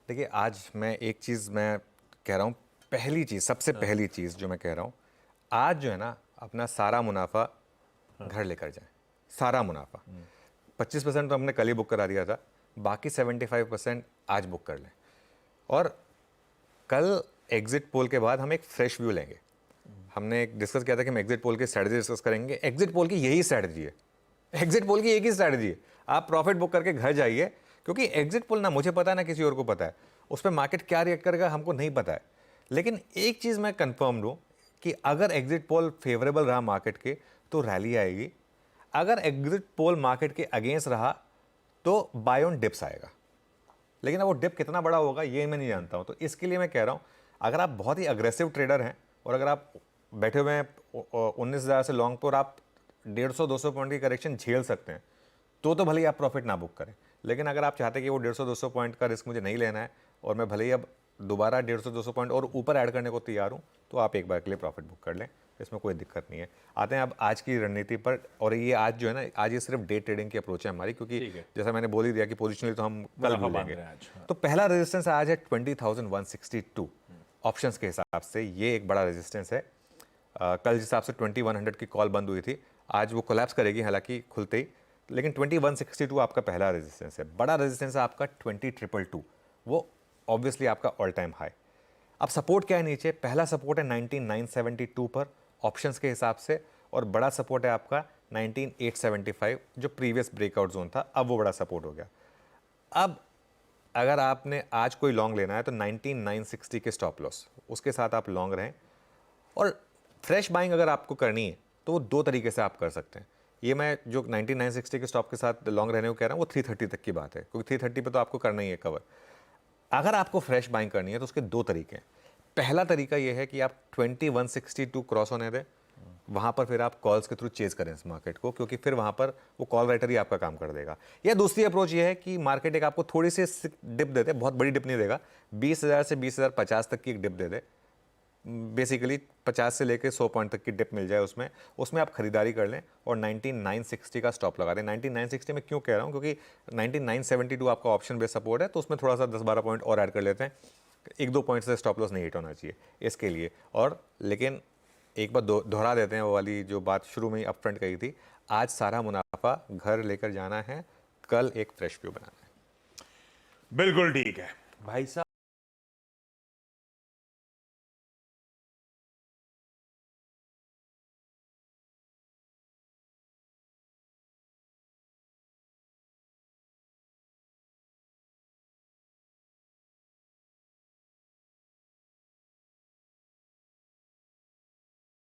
देखिए, आज मैं एक चीज़ मैं कह रहा हूँ, पहली चीज़, सबसे पहली चीज़ जो मैं कह रहा हूँ, आज जो है ना, अपना सारा मुनाफा घर लेकर जाएं। सारा मुनाफा 25% तो हमने कल ही बुक करा दिया था, बाकी 75% आज बुक कर लें। और कल एग्जिट पोल के बाद हम एक फ्रेश व्यू लेंगे। हमने एक डिस्कस किया था कि हम एग्जिट पोल की स्ट्रैटेजी डिस्कस करेंगे। एग्जिट पोल की यही स्ट्रैटेजी है, एग्जिट पोल की एक ही स्ट्रैटेजी है, आप प्रॉफिट बुक करके घर जाइए। क्योंकि एग्जिट पोल ना मुझे पता है ना किसी और को पता है, उस पर मार्केट क्या रिएक्ट करेगा हमको नहीं पता है। लेकिन एक चीज़ मैं कंफर्म हूँ कि अगर एग्जिट पोल फेवरेबल रहा मार्केट के तो रैली आएगी, अगर एग्जिट पोल मार्केट के अगेंस्ट रहा तो बाय ऑन डिप्स आएगा। लेकिन अब वो डिप कितना बड़ा होगा ये मैं नहीं जानता हूँ। तो इसके लिए मैं कह रहा हूँ, अगर आप बहुत ही अग्रेसिव ट्रेडर हैं और अगर आप बैठे हुए हैं 19,000 से लॉन्ग पर, आप 150-200 पॉइंट की करेक्शन झेल सकते हैं, तो भले ही आप प्रॉफिट ना बुक करें। लेकिन अगर आप चाहते हैं कि वो 150-200 पॉइंट का रिस्क मुझे नहीं लेना है और मैं भले ही अब दोबारा 150-200 पॉइंट और ऊपर ऐड करने को तैयार हूँ, तो आप एक बार के लिए प्रॉफिट बुक कर लें, इसमें कोई दिक्कत नहीं है। आते हैं अब आज की रणनीति पर। और ये आज जो है ना, आज ये सिर्फ डे ट्रेडिंग की अप्रोच है हमारी, क्योंकि जैसा मैंने बोल ही दिया कि पोजिशनली तो हम कल भी लेंगे। तो पहला रेजिस्टेंस आज है 20,162 ऑप्शंस के हिसाब से, ये एक बड़ा रेजिस्टेंस है। कल जिस हिसाब से 2100 की कॉल बंद हुई थी, आज वो कोलैप्स करेगी हालांकि खुलते ही, लेकिन 2162 आपका पहला रेजिस्टेंस है। बड़ा रेजिस्टेंस है आपका 20,222, वो ऑब्वियसली आपका ऑल टाइम हाई। अब सपोर्ट क्या है नीचे? पहला सपोर्ट है 19,972 पर ऑप्शंस के हिसाब से, और बड़ा सपोर्ट है आपका 19,875 जो प्रीवियस ब्रेकआउट जोन था, अब वो बड़ा सपोर्ट हो गया। अब अगर आपने आज कोई लॉन्ग लेना है तो 19,960 के स्टॉप लॉस, उसके साथ आप लॉन्ग रहें। और फ्रेश बाइंग अगर आपको करनी है तो वो दो तरीके से आप कर सकते हैं। ये मैं जो 19,960 के स्टॉप के साथ लॉन्ग रहने को कह रहा हूँ वो 330 तक की बात है, क्योंकि 330 पे तो आपको करना ही है कवर। अगर आपको फ्रेश बाइंग करनी है तो उसके दो तरीके हैं। पहला तरीका ये है कि आप 2162 क्रॉस होने दें, वहाँ पर फिर आप कॉल्स के थ्रू चेज करें इस मार्केट को, क्योंकि फिर वहाँ पर वो कॉल राइटर ही आपका काम कर देगा। या दूसरी अप्रोच ये है कि मार्केट एक आपको थोड़ी सी डिप दे दे, बहुत बड़ी डिप नहीं देगा, 20,000 से 20,050 तक की एक डिप दे दे, बेसिकली 50 से लेकर 100 पॉइंट तक की डिप मिल जाए, उसमें आप खरीदारी कर लें और 19,960 का स्टॉप लगा दें। 19,960 में क्यों कह रहा हूँ, क्योंकि 19,972 आपका ऑप्शन बेस्ड सपोर्ट है, तो उसमें थोड़ा सा 10-12 पॉइंट और ऐड कर लेते हैं। 1-2 पॉइंट से स्टॉप लॉस नहीं हिट होना चाहिए इसके लिए। और लेकिन एक बार दोहरा देते हैं वो वाली जो बात शुरू में ही अपफ्रंट कही थी, आज सारा मुनाफा घर लेकर जाना है, कल एक फ्रेश व्यू बनाना है। बिल्कुल ठीक है भाई साहब।